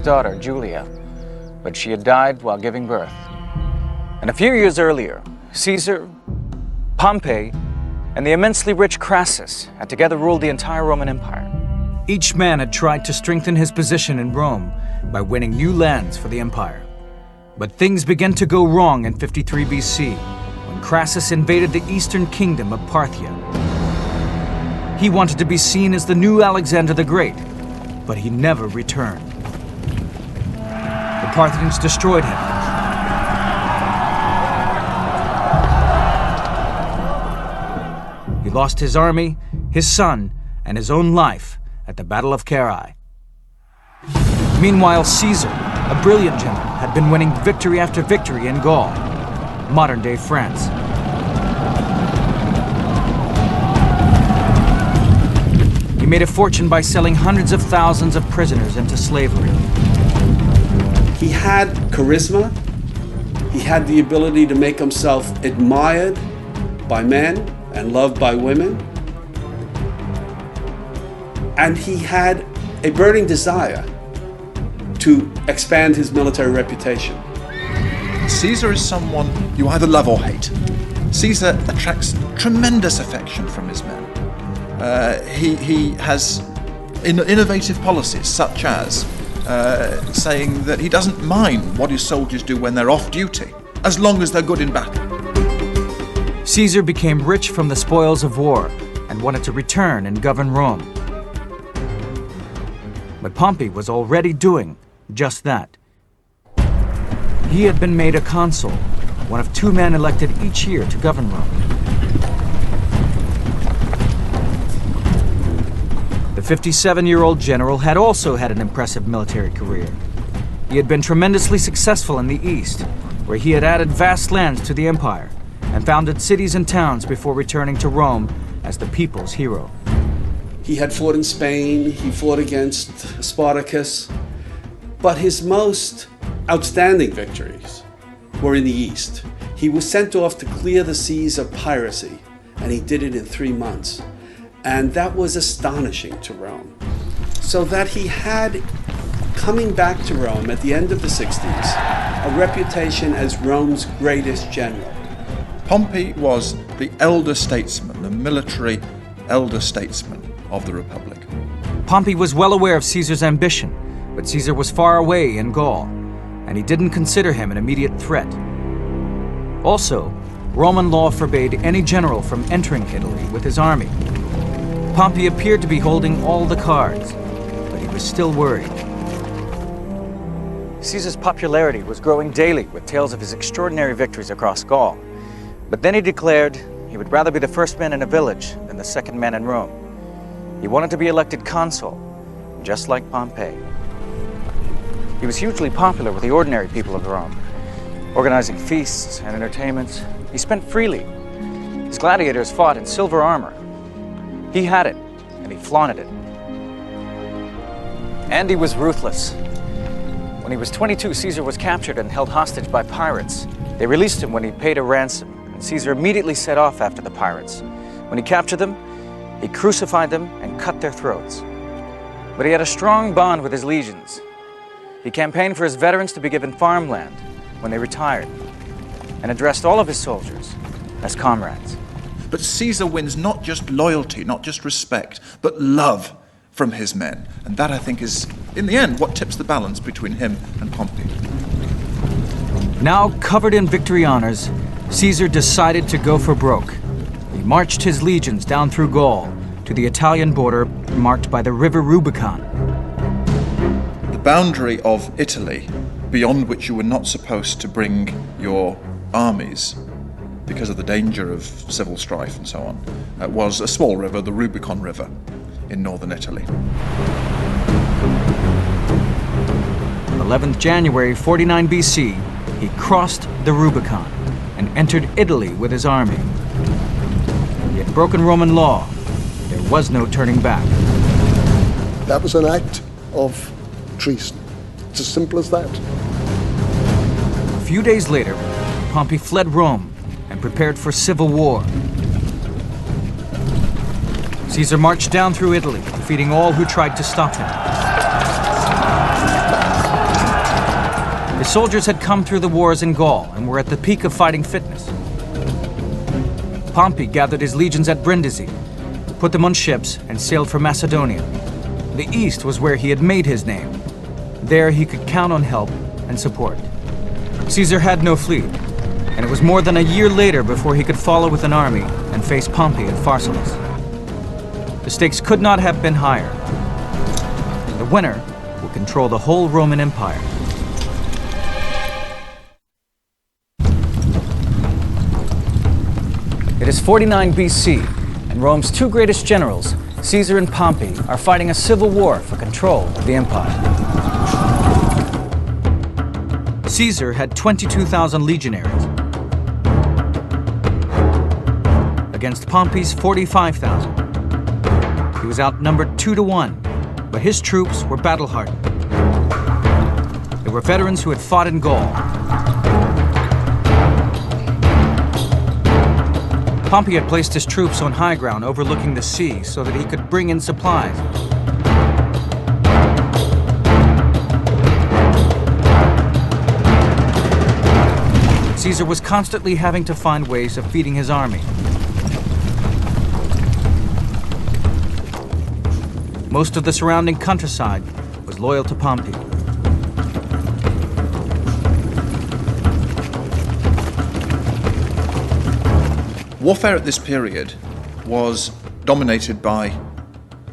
daughter, Julia, but she had died while giving birth. And a few years earlier, Caesar, Pompey, and the immensely rich Crassus had together ruled the entire Roman Empire. Each man had tried to strengthen his position in Rome by winning new lands for the empire. But things began to go wrong in 53 BC when Crassus invaded the eastern kingdom of Parthia. He wanted to be seen as the new Alexander the Great, but he never returned. The Parthians destroyed him. He lost his army, his son, and his own life at the Battle of Carrhae. Meanwhile, Caesar, a brilliant general, had been winning victory after victory in Gaul, modern-day France. He made a fortune by selling hundreds of thousands of prisoners into slavery. He had charisma. He had the ability to make himself admired by men and loved by women. And he had a burning desire to expand his military reputation. Caesar is someone you either love or hate. Caesar attracts tremendous affection from his men. He has innovative policies, such as saying that he doesn't mind what his soldiers do when they're off duty, as long as they're good in battle. Caesar became rich from the spoils of war and wanted to return and govern Rome. But Pompey was already doing just that. He had been made a consul, one of two men elected each year to govern Rome. The 57-year-old general had also had an impressive military career. He had been tremendously successful in the East, where he had added vast lands to the empire and founded cities and towns before returning to Rome as the people's hero. He had fought in Spain, he fought against Spartacus, but his most outstanding victories were in the East. He was sent off to clear the seas of piracy, and he did it in 3 months. And that was astonishing to Rome. So that he had, coming back to Rome at the end of the 60s, a reputation as Rome's greatest general. Pompey was the elder statesman, the military elder statesman of the Republic. Pompey was well aware of Caesar's ambition, but Caesar was far away in Gaul, and he didn't consider him an immediate threat. Also, Roman law forbade any general from entering Italy with his army. Pompey appeared to be holding all the cards, but he was still worried. Caesar's popularity was growing daily with tales of his extraordinary victories across Gaul. But then he declared he would rather be the first man in a village than the second man in Rome. He wanted to be elected consul, just like Pompey. He was hugely popular with the ordinary people of Rome, organizing feasts and entertainments. He spent freely. His gladiators fought in silver armor. He had it, and he flaunted it. And he was ruthless. When he was 22, Caesar was captured and held hostage by pirates. They released him when he paid a ransom, and Caesar immediately set off after the pirates. When he captured them, he crucified them and cut their throats. But he had a strong bond with his legions. He campaigned for his veterans to be given farmland when they retired, and addressed all of his soldiers as comrades. But Caesar wins not just loyalty, not just respect, but love from his men. And that, I think, is, in the end, what tips the balance between him and Pompey. Now covered in victory honors, Caesar decided to go for broke. He marched his legions down through Gaul to the Italian border marked by the river Rubicon. The boundary of Italy, beyond which you were not supposed to bring your armies because of the danger of civil strife and so on, was a small river, the Rubicon River, in northern Italy. 11th January 49 BC, he crossed the Rubicon and entered Italy with his army. He had broken Roman law. There was no turning back. That was an act of treason. It's as simple as that. A few days later, Pompey fled Rome and prepared for civil war. Caesar marched down through Italy, defeating all who tried to stop him. soldiers had come through the wars in Gaul and were at the peak of fighting fitness. Pompey gathered his legions at Brindisi, put them on ships, and sailed for Macedonia. The east was where he had made his name. There he could count on help and support. Caesar had no fleet, and it was more than a year later before he could follow with an army and face Pompey at Pharsalus. The stakes could not have been higher. The winner will control the whole Roman Empire. It is 49 BC, and Rome's two greatest generals, Caesar and Pompey, are fighting a civil war for control of the empire. Caesar had 22,000 legionaries against Pompey's 45,000. He was outnumbered 2-1, but his troops were battle-hardened. They were veterans who had fought in Gaul. Pompey had placed his troops on high ground overlooking the sea so that he could bring in supplies. Caesar was constantly having to find ways of feeding his army. Most of the surrounding countryside was loyal to Pompey. Warfare at this period was dominated by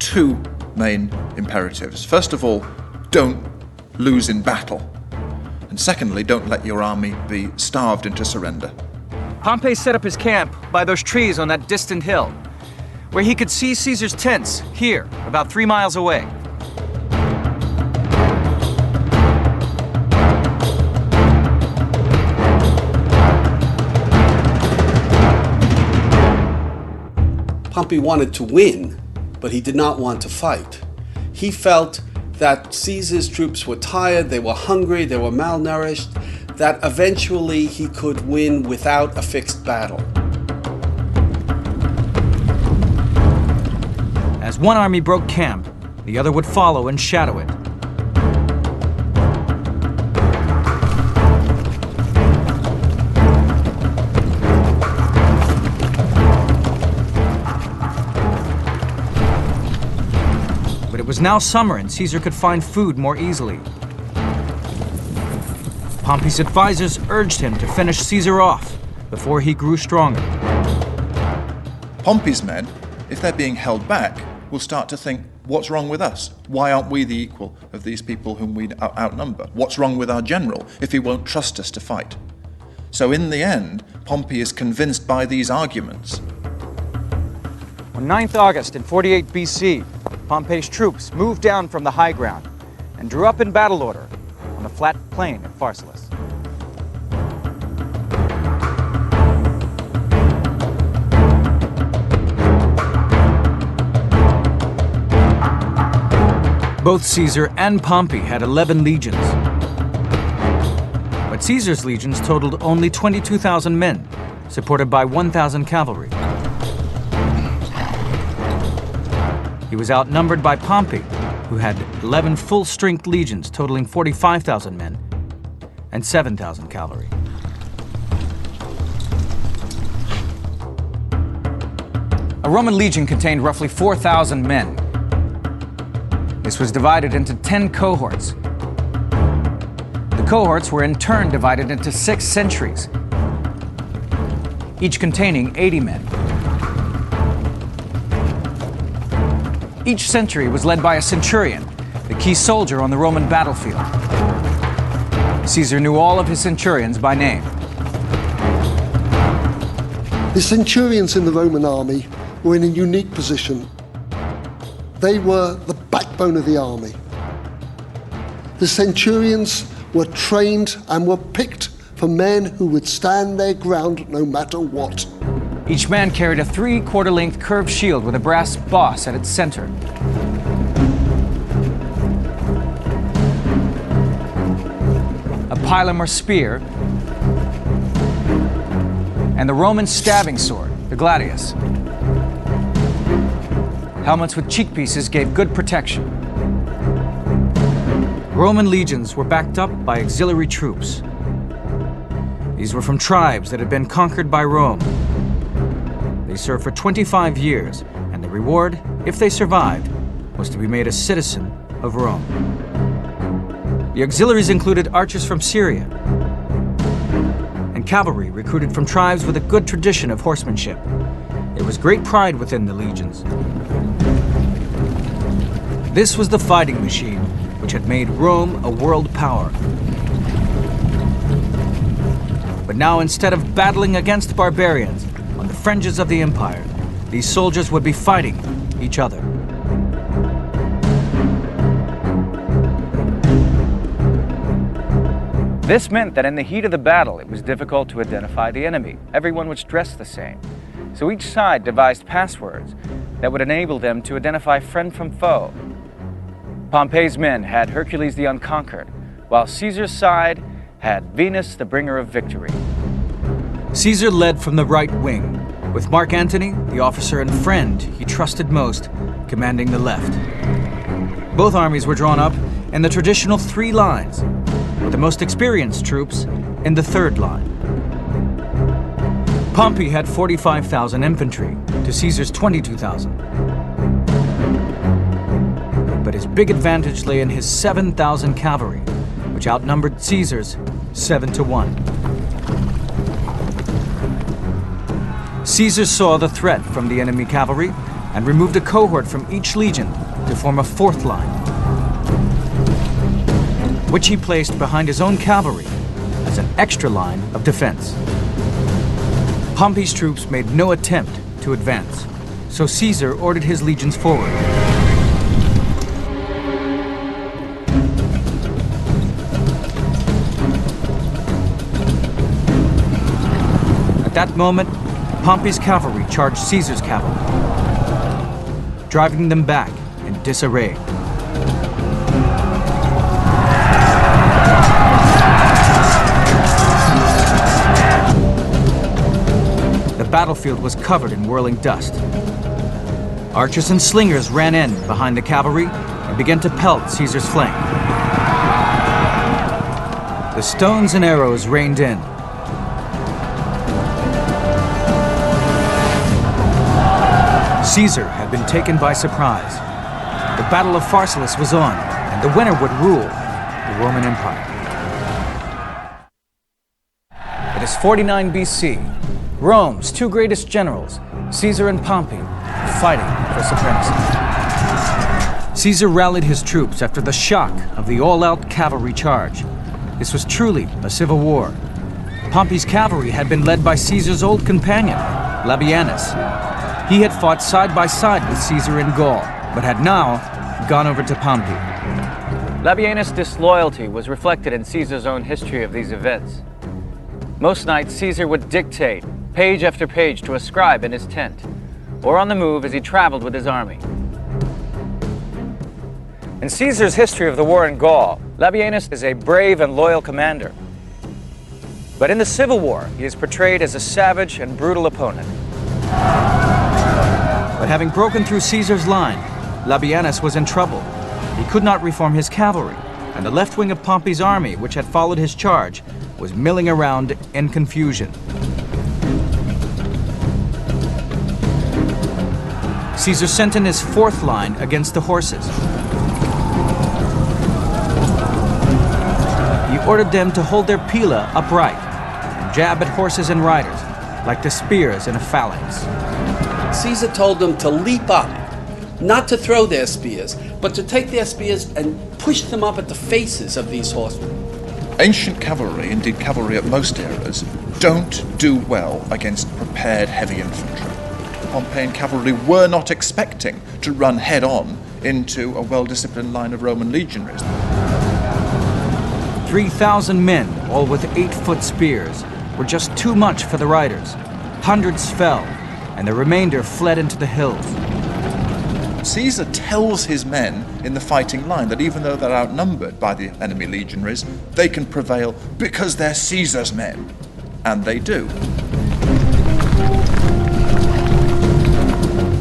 two main imperatives. First of all, don't lose in battle. And secondly, don't let your army be starved into surrender. Pompey set up his camp by those trees on that distant hill, where he could see Caesar's tents here, about 3 miles away. Pompey wanted to win, but he did not want to fight. He felt that Caesar's troops were tired, they were hungry, they were malnourished, that eventually he could win without a fixed battle. As one army broke camp, the other would follow and shadow it. But it was now summer and Caesar could find food more easily. Pompey's advisors urged him to finish Caesar off before he grew stronger. Pompey's men, if they're being held back, will start to think, what's wrong with us? Why aren't we the equal of these people whom we outnumber? What's wrong with our general if he won't trust us to fight? So in the end, Pompey is convinced by these arguments. On 9th August in 48 BC, Pompey's troops moved down from the high ground and drew up in battle order on a flat plain at Pharsalus. Both Caesar and Pompey had 11 legions. But Caesar's legions totaled only 22,000 men, supported by 1,000 cavalry. He was outnumbered by Pompey, who had 11 full-strength legions totaling 45,000 men and 7,000 cavalry. A Roman legion contained roughly 4,000 men. This was divided into 10 cohorts. The cohorts were in turn divided into 6 centuries, each containing 80 men. Each century was led by a centurion, the key soldier on the Roman battlefield. Caesar knew all of his centurions by name. The centurions in the Roman army were in a unique position. They were the backbone of the army. The centurions were trained and were picked for men who would stand their ground no matter what. Each man carried a 3/4 length curved shield with a brass boss at its center. A pilum or spear, and the Roman stabbing sword, the gladius. Helmets with cheek pieces gave good protection. Roman legions were backed up by auxiliary troops. These were from tribes that had been conquered by Rome. They served for 25 years, and the reward, if they survived, was to be made a citizen of Rome. The auxiliaries included archers from Syria and cavalry recruited from tribes with a good tradition of horsemanship. There was great pride within the legions. This was the fighting machine which had made Rome a world power. But now, instead of battling against barbarians on the fringes of the empire, these soldiers would be fighting each other. This meant that in the heat of the battle, it was difficult to identify the enemy. Everyone was dressed the same. So each side devised passwords that would enable them to identify friend from foe. Pompey's men had Hercules the Unconquered, while Caesar's side had Venus, the bringer of victory. Caesar led from the right wing, with Mark Antony, the officer and friend he trusted most, commanding the left. Both armies were drawn up in the traditional 3 lines, with the most experienced troops in the 3rd line. Pompey had 45,000 infantry to Caesar's 22,000. But his big advantage lay in his 7,000 cavalry, which outnumbered Caesar's 7-1. Caesar saw the threat from the enemy cavalry and removed a cohort from each legion to form a 4th line, which he placed behind his own cavalry as an extra line of defense. Pompey's troops made no attempt to advance, so Caesar ordered his legions forward. At that moment, Pompey's cavalry charged Caesar's cavalry, driving them back in disarray. The battlefield was covered in whirling dust. Archers and slingers ran in behind the cavalry and began to pelt Caesar's flank. The stones and arrows rained in. Caesar had been taken by surprise. The Battle of Pharsalus was on, and the winner would rule the Roman Empire. It is 49 BC. Rome's 2 greatest generals, Caesar and Pompey, are fighting for supremacy. Caesar rallied his troops after the shock of the all-out cavalry charge. This was truly a civil war. Pompey's cavalry had been led by Caesar's old companion, Labienus. He had fought side by side with Caesar in Gaul, but had now gone over to Pompey. Labienus' disloyalty was reflected in Caesar's own history of these events. Most nights, Caesar would dictate page after page to a scribe in his tent, or on the move as he traveled with his army. In Caesar's history of the war in Gaul, Labienus is a brave and loyal commander. But in the Civil War, he is portrayed as a savage and brutal opponent. But having broken through Caesar's line, Labienus was in trouble. He could not reform his cavalry, and the left wing of Pompey's army, which had followed his charge, was milling around in confusion. Caesar sent in his 4th line against the horses. He ordered them to hold their pila upright and jab at horses and riders, like the spears in a phalanx. Caesar told them to leap up, not to throw their spears, but to take their spears and push them up at the faces of these horsemen. Ancient cavalry, indeed cavalry at most eras, don't do well against prepared heavy infantry. The Pompeian cavalry were not expecting to run head-on into a well-disciplined line of Roman legionaries. 3,000 men, all with 8-foot spears, were just too much for the riders. Hundreds fell, and the remainder fled into the hills. Caesar tells his men in the fighting line that even though they're outnumbered by the enemy legionaries, they can prevail because they're Caesar's men. And they do.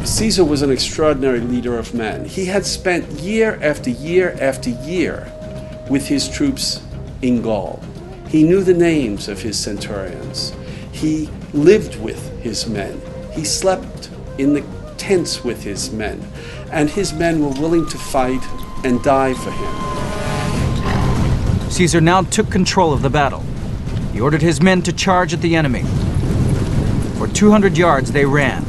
Caesar was an extraordinary leader of men. He had spent year after year after year with his troops in Gaul. He knew the names of his centurions. He lived with his men. He slept in the tents with his men. And his men were willing to fight and die for him. Caesar now took control of the battle. He ordered his men to charge at the enemy. For 200 yards they ran.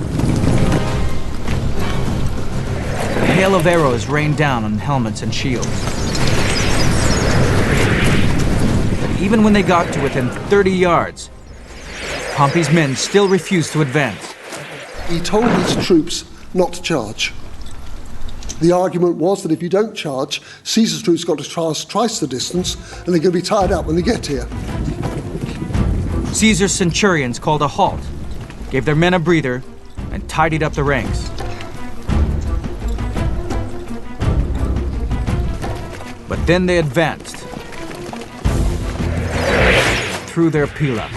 A hail of arrows rained down on helmets and shields. But even when they got to within 30 yards, Pompey's men still refused to advance. He told his troops not to charge. The argument was that if you don't charge, Caesar's troops got to traverse twice the distance and they're going to be tired out when they get here. Caesar's centurions called a halt, gave their men a breather, and tidied up the ranks. But then they advanced through their pila.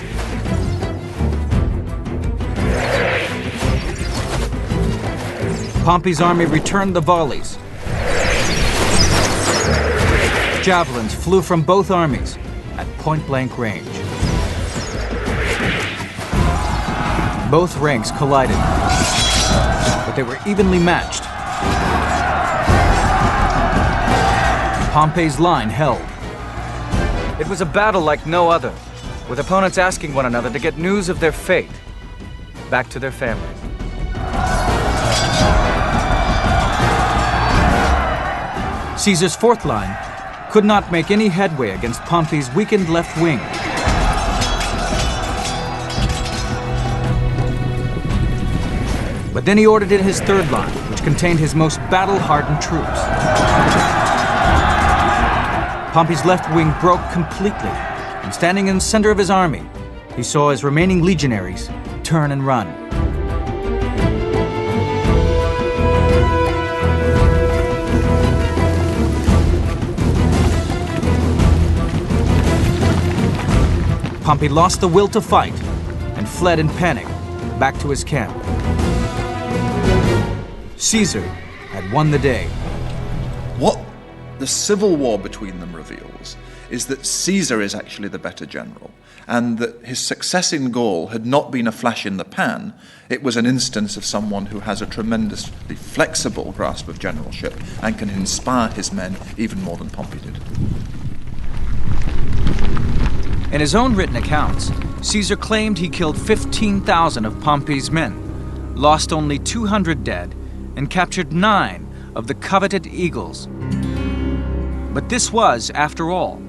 Pompey's army returned the volleys. Javelins flew from both armies at point-blank range. Both ranks collided, but they were evenly matched. Pompey's line held. It was a battle like no other, with opponents asking one another to get news of their fate back to their families. Caesar's fourth line could not make any headway against Pompey's weakened left wing. But then he ordered in his third line, which contained his most battle-hardened troops. Pompey's left wing broke completely, and standing in the center of his army, he saw his remaining legionaries turn and run. Pompey lost the will to fight and fled in panic back to his camp. Caesar had won the day. What the civil war between them reveals is that Caesar is actually the better general, and that his success in Gaul had not been a flash in the pan. It was an instance of someone who has a tremendously flexible grasp of generalship and can inspire his men even more than Pompey did. In his own written accounts, Caesar claimed he killed 15,000 of Pompey's men, lost only 200 dead, and captured 9 of the coveted eagles. But this was, after all,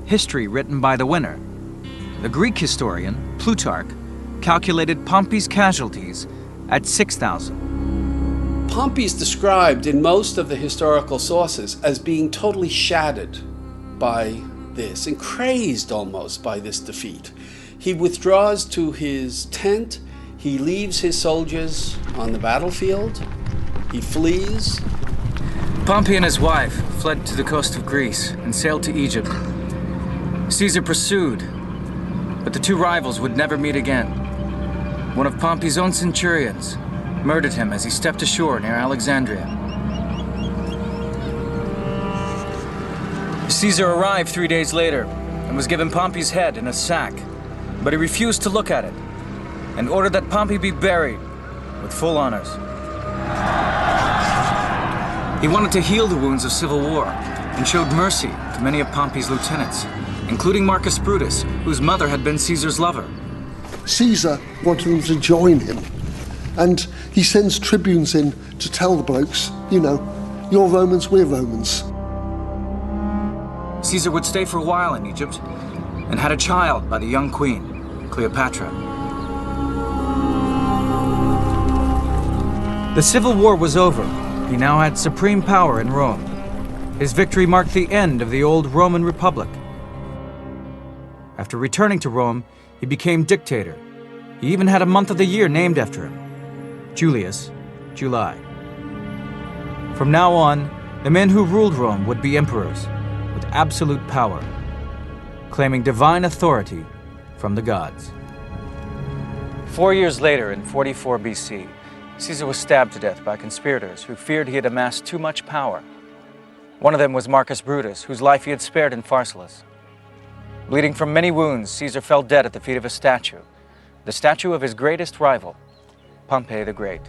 history written by the winner. The Greek historian, Plutarch, calculated Pompey's casualties at 6,000. Pompey is described in most of the historical sources as being totally shattered by this and crazed almost by this defeat. He withdraws to his tent, he leaves his soldiers on the battlefield, he flees. Pompey and his wife fled to the coast of Greece and sailed to Egypt. Caesar pursued, but the two rivals would never meet again. One of Pompey's own centurions murdered him as he stepped ashore near Alexandria. Caesar arrived 3 days later and was given Pompey's head in a sack, but he refused to look at it and ordered that Pompey be buried with full honors. He wanted to heal the wounds of civil war and showed mercy to many of Pompey's lieutenants, including Marcus Brutus, whose mother had been Caesar's lover. Caesar wanted them to join him, and he sends tribunes in to tell the blokes, you know, you're Romans, we're Romans. Caesar would stay for a while in Egypt and had a child by the young queen, Cleopatra. The civil war was over. He now had supreme power in Rome. His victory marked the end of the old Roman Republic. After returning to Rome, he became dictator. He even had a month of the year named after him, Julius, July. From now on, the men who ruled Rome would be emperors with absolute power, claiming divine authority from the gods. 4 years later, in 44 BC, Caesar was stabbed to death by conspirators who feared he had amassed too much power. One of them was Marcus Brutus, whose life he had spared in Pharsalus. Bleeding from many wounds, Caesar fell dead at the feet of a statue, the statue of his greatest rival, Pompey the Great.